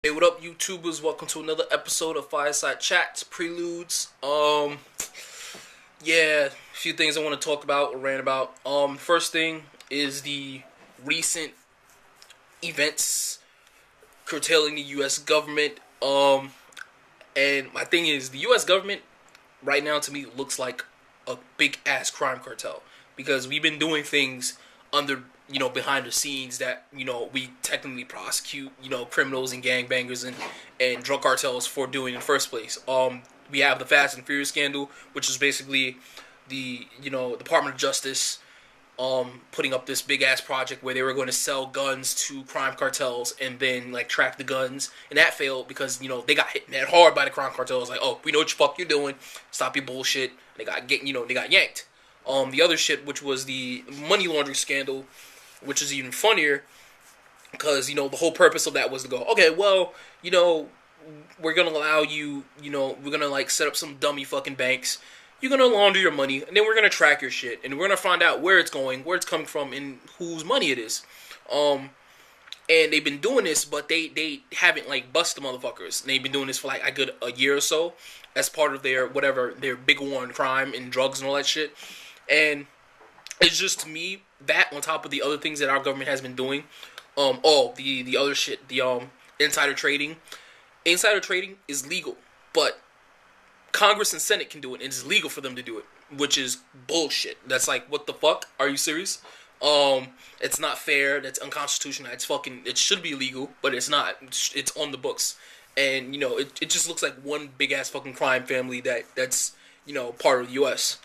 Hey, what up, YouTubers? Welcome to another episode of Firesidechats, Preludes. Yeah, a few things I want to talk about or rant about. First thing is the recent events curtailing the U.S. government. And my thing is, the U.S. government right now to me looks like a big ass crime cartel because we've been doing things under behind the scenes that we technically prosecute criminals and gangbangers and drug cartels for doing in the first place. We have the Fast and Furious scandal, which is basically the Department of Justice putting up this big ass project where they were going to sell guns to crime cartels and then like track the guns, and that failed because they got hit that hard by the crime cartels. Like, oh, we know what the fuck you're doing, stop your bullshit. They got yanked. The other shit, which was the money laundering scandal, which is even funnier because the whole purpose of that was to go, okay, well, we're gonna allow you, we're gonna like set up some dummy fucking banks. You're gonna launder your money, and then we're gonna track your shit, and we're gonna find out where it's going, where it's coming from, and whose money it is. And they've been doing this, but they haven't like busted the motherfuckers. And they've been doing this for like a year or so as part of their big war on crime and drugs and all that shit. And it's just, to me, that on top of the other things that our government has been doing, the other shit, the insider trading. Insider trading is legal, but Congress and Senate can do it, and it's legal for them to do it, which is bullshit. That's like, what the fuck? Are you serious? It's not fair. That's unconstitutional. It should be legal, but it's not. It's on the books, and it just looks like one big ass fucking crime family that's part of the U.S.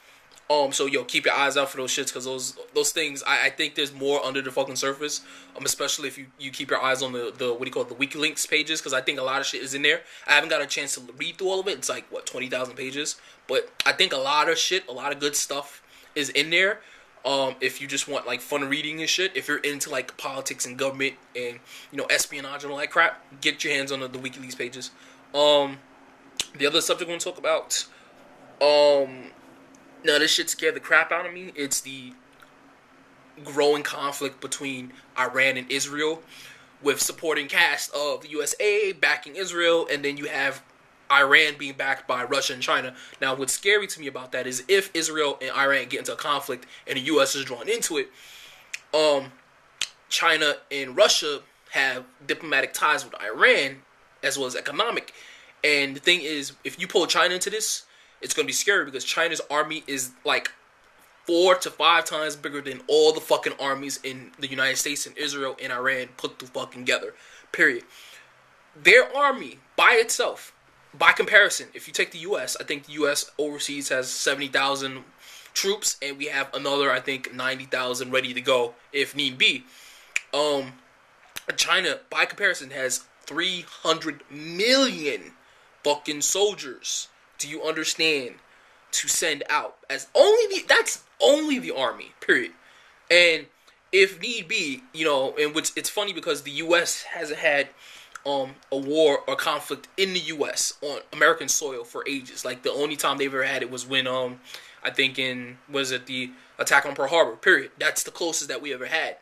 So keep your eyes out for those shits, because those things, I think there's more under the fucking surface. Especially if you keep your eyes on the what do you call it, the WikiLeaks pages, because I think a lot of shit is in there. I haven't got a chance to read through all of it. It's like 20,000 pages, but I think a lot of shit, a lot of good stuff is in there. If you just want like fun reading and shit, if you're into like politics and government and espionage and all that crap, get your hands on the WikiLeaks pages. The other subject I want to talk about, now, this shit scared the crap out of me. It's the growing conflict between Iran and Israel, with supporting cast of the USA backing Israel, and then you have Iran being backed by Russia and China. Now, what's scary to me about that is if Israel and Iran get into a conflict and the U.S. is drawn into it, China and Russia have diplomatic ties with Iran as well as economic. And the thing is, if you pull China into this, it's going to be scary because China's army is like 4 to 5 times bigger than all the fucking armies in the United States and Israel and Iran put the fucking together. Period. Their army by itself, by comparison, if you take the U.S., I think the U.S. overseas has 70,000 troops, and we have another, I think, 90,000 ready to go if need be. China, by comparison, has 300 million fucking soldiers. Do you understand? To send out as that's only the army, period. And if need be, and which it's funny because the U.S. hasn't had a war or conflict in the U.S. on American soil for ages. Like the only time they've ever had it was when I think the attack on Pearl Harbor, period. That's the closest that we ever had.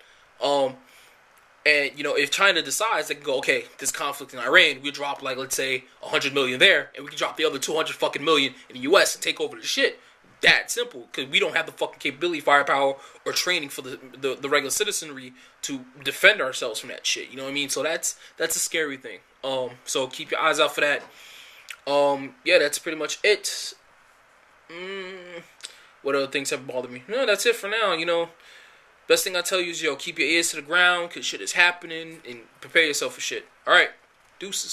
And, if China decides, they can go, okay, this conflict in Iran, we drop, like, let's say, 100 million there, and we can drop the other 200 fucking million in the U.S. and take over the shit. That simple, because we don't have the fucking capability, firepower, or training for the regular citizenry to defend ourselves from that shit. You know what I mean? So that's a scary thing. So keep your eyes out for that. Yeah, that's pretty much it. What other things have bothered me? No, that's it for now, Best thing I tell you is, keep your ears to the ground, because shit is happening, and prepare yourself for shit. Alright, deuces.